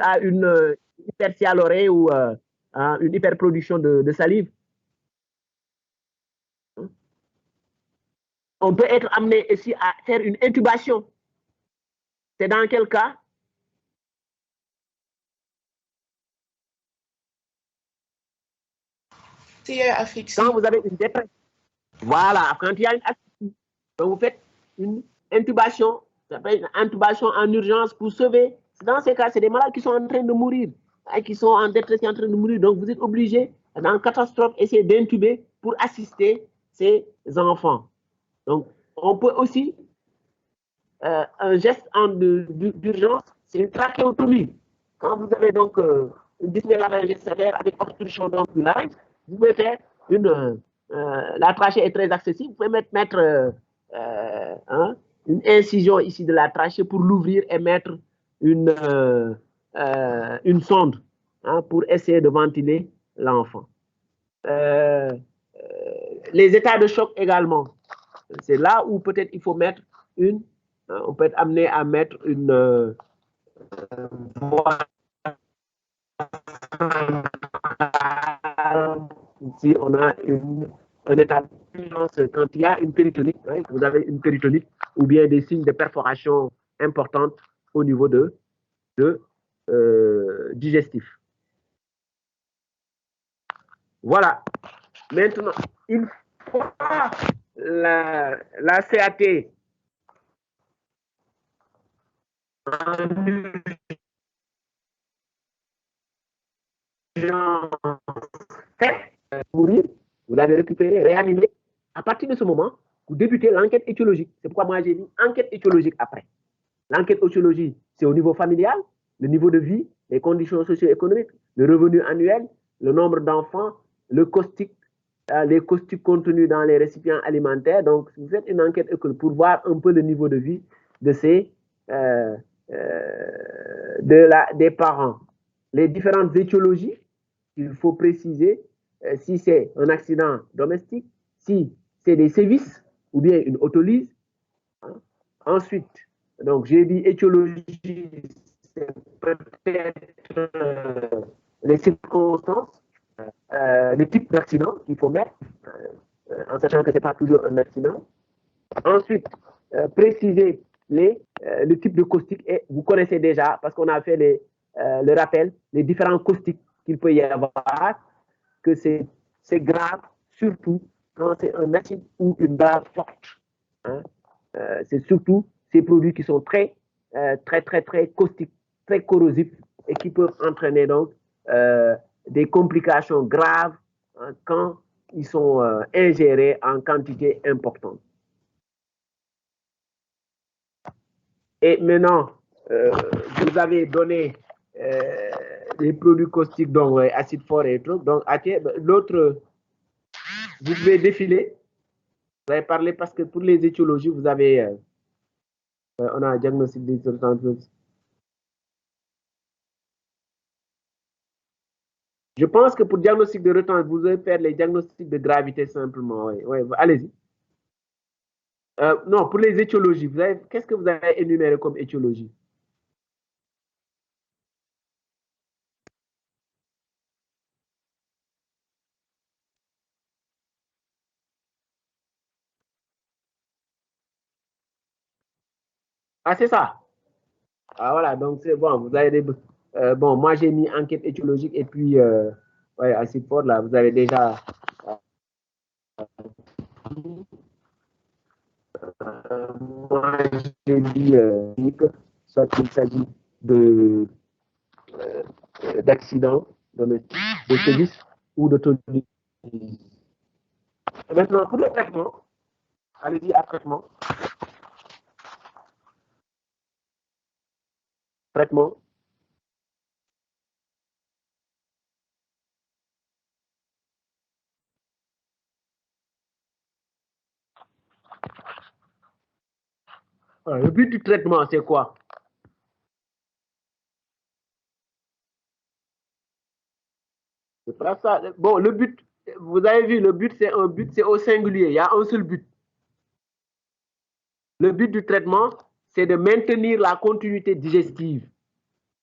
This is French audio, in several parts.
à une hypersialorée ou une hyperproduction de salive. On peut être amené ici à faire une intubation. C'est dans quel cas? S'il y a asphyxie. Quand vous avez une détresse. Voilà, quand il y a une asphyxie. Donc vous faites une intubation. Ça s'appelle une intubation en urgence pour sauver. Dans ces cas, c'est des malades qui sont en train de mourir, qui sont en détresse, qui sont en train de mourir. Donc vous êtes obligé, dans une catastrophe, essayer d'intuber pour assister ces enfants. Donc on peut aussi, un geste d'urgence, c'est une trachéotomie. Quand vous avez donc une dyspnée laryngée sévère avec obstruction donc du larynx, vous pouvez faire la trachée est très accessible, vous pouvez mettre une incision ici de la trachée pour l'ouvrir et mettre une sonde pour essayer de ventiler l'enfant. Les états de choc également. C'est là où peut-être il faut mettre on peut être amené à mettre une ici on a un état d'urgence quand il y a une péritonite, vous avez une péritonite ou bien des signes de perforation importantes au niveau digestif. Voilà. Maintenant, une fois la CAT mourir, vous l'avez récupéré, réanimé. À partir de ce moment, vous débutez l'enquête étiologique. C'est pourquoi moi j'ai mis enquête étiologique après. L'enquête étiologique, c'est au niveau familial, le niveau de vie, les conditions socio-économiques, le revenu annuel, le nombre d'enfants, le caustique, les caustiques contenus dans les récipients alimentaires. Donc, vous faites une enquête économique pour voir un peu le niveau de vie de des parents. Les différentes étiologies, il faut préciser si c'est un accident domestique, si c'est des sévices ou bien une autolyse. Ensuite, donc j'ai dit étiologie, c'est peut-être les circonstances, le type d'accident qu'il faut mettre, en sachant que ce n'est pas toujours un accident. Ensuite, préciser le type de caustique, et vous connaissez déjà, parce qu'on a fait le rappel, les différents caustiques qu'il peut y avoir, que c'est grave, surtout quand c'est un acide ou une base forte. C'est surtout ces produits qui sont très caustiques, très corrosifs et qui peuvent entraîner donc des complications graves quand ils sont ingérés en quantité importante. Et maintenant, vous avez donné les produits caustiques, donc acide fort et tout. Donc, l'autre, vous pouvez défiler. Vous avez parlé parce que pour les étiologies, vous avez, on a un diagnostic des substances. Je pense que pour diagnostic de retence, vous devez faire les diagnostics de gravité simplement. Oui, allez-y. Non, pour les étiologies, qu'est-ce que vous avez énuméré comme étiologie? Ah, c'est ça. Ah, voilà, donc c'est bon. Vous avez bon, moi j'ai mis enquête étiologique et puis acide fort, là, vous avez déjà. Moi j'ai dit soit qu'il s'agit d'accident, de sévices ou d'autonomie. Maintenant, pour le traitement, allez-y à traitement. Traitement. Le but du traitement, c'est quoi? C'est pas ça. Bon, le but, vous avez vu, le but, c'est au singulier. Il y a un seul but. Le but du traitement, c'est de maintenir la continuité digestive.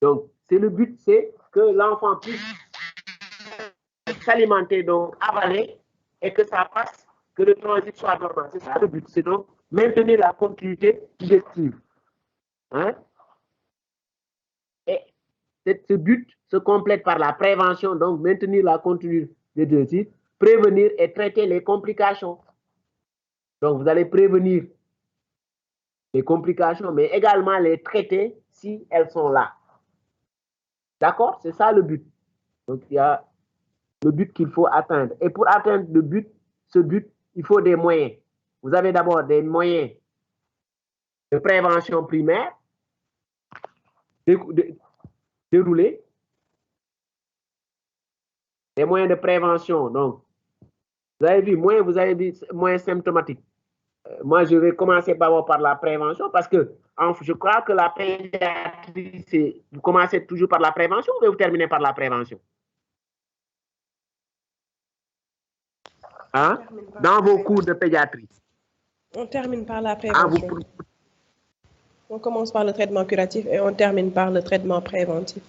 Donc, C'est le but, c'est que l'enfant puisse s'alimenter, donc avaler, et que ça passe, que le transit soit normal. C'est ça le but, c'est donc maintenir la continuité digestive. Hein? Et ce but se complète par la prévention, donc maintenir la continuité digestive, prévenir et traiter les complications. Donc vous allez prévenir les complications, mais également les traiter si elles sont là. D'accord? C'est ça le but. Donc il y a le but qu'il faut atteindre. Et pour atteindre le but, ce but, il faut des moyens. Vous avez d'abord des moyens de prévention primaire déroulés, des moyens de prévention. Donc, vous avez vu, moins symptomatique. Moi, je vais commencer par la prévention parce que je crois que la pédiatrie, c'est, vous commencez toujours par la prévention ou vous terminez par la prévention? Hein? Dans vos cours de pédiatrie. On termine par la prévention. On commence par le traitement curatif et on termine par le traitement préventif.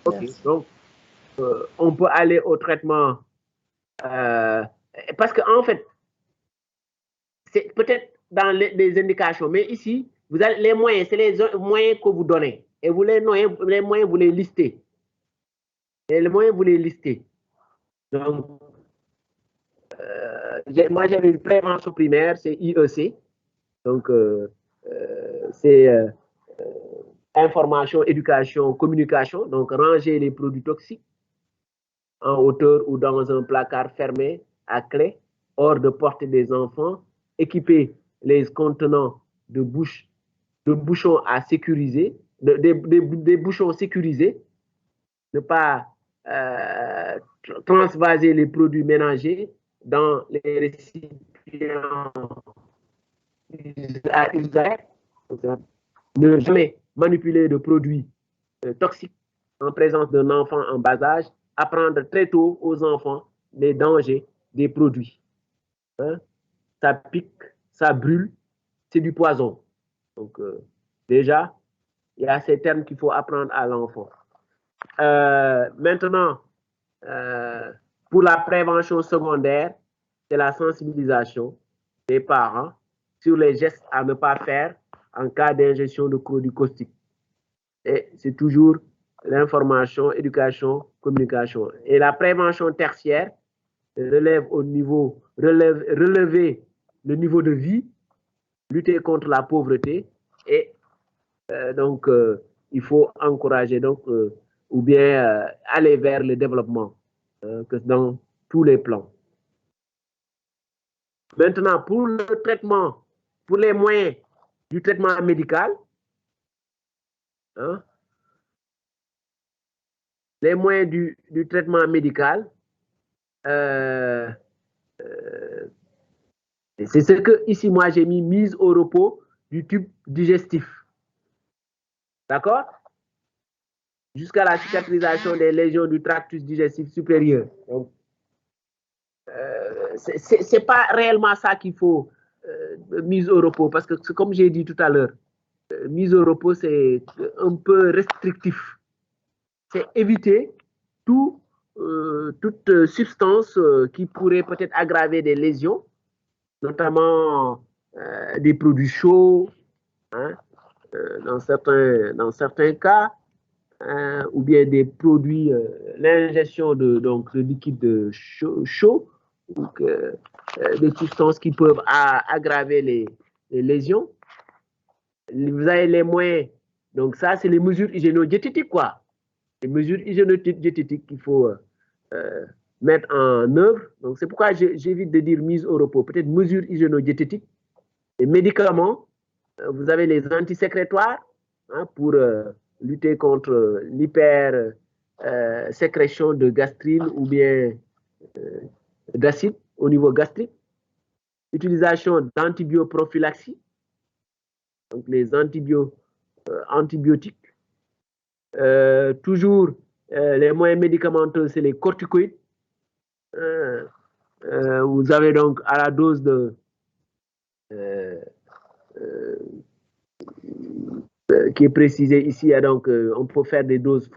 Ok, merci. Donc on peut aller au traitement parce qu'en fait, c'est peut-être dans les indications, mais ici, vous avez les moyens, c'est les moyens que vous donnez. Et vous les moyens, vous les listez. Et les moyens, vous les listez. Donc, moi, j'avais une prévention primaire, c'est IEC. Donc, c'est information, éducation, communication. Donc, ranger les produits toxiques en hauteur ou dans un placard fermé à clé, hors de portée des enfants, équiper les contenants de bouchons à sécuriser, des bouchons sécurisés, ne pas transvaser les produits ménagers dans les récipients à usage, ne jamais manipuler de produits toxiques en présence d'un enfant en bas âge, apprendre très tôt aux enfants les dangers des produits. Hein? Ça pique, ça brûle, c'est du poison. Donc, déjà, il y a ces termes qu'il faut apprendre à l'enfant. Maintenant, pour la prévention secondaire, c'est la sensibilisation des parents sur les gestes à ne pas faire en cas d'ingestion de produits caustiques. Et c'est toujours l'information, éducation, communication. Et la prévention tertiaire relever le niveau de vie, lutter contre la pauvreté et donc il faut encourager donc ou bien aller vers le développement que dans tous les plans. Maintenant, pour le traitement, pour les moyens du traitement médical, hein, les moyens du traitement médical, c'est ce que ici moi j'ai mis mise au repos du tube digestif. D'accord? Jusqu'à la cicatrisation des lésions du tractus digestif supérieur. Donc, c'est pas réellement ça qu'il faut mise au repos, parce que comme j'ai dit tout à l'heure, mise au repos, c'est un peu restrictif. C'est éviter toute substance qui pourrait peut-être aggraver des lésions, notamment des produits chauds, hein, dans certains cas, ou bien des produits, l'ingestion de liquide chaud ou des substances qui peuvent aggraver les lésions. Vous avez les moyens. Donc ça, c'est les mesures hygiéno-diététiques, quoi. Les mesures hygiéno-diététiques qu'il faut mettre en œuvre. Donc c'est pourquoi j'évite de dire mise au repos. Peut-être mesures hygiéno-diététiques. Les médicaments, vous avez les antisécrétoires hein, pour lutter contre l'hypersécrétion de gastrine ou bien d'acide au niveau gastrique. Utilisation d'antibioprophylaxie, donc les antibiotiques. Toujours les moyens médicamenteux, c'est les corticoïdes. Vous avez donc à la dose de qui est précisé ici. Donc, on peut faire des doses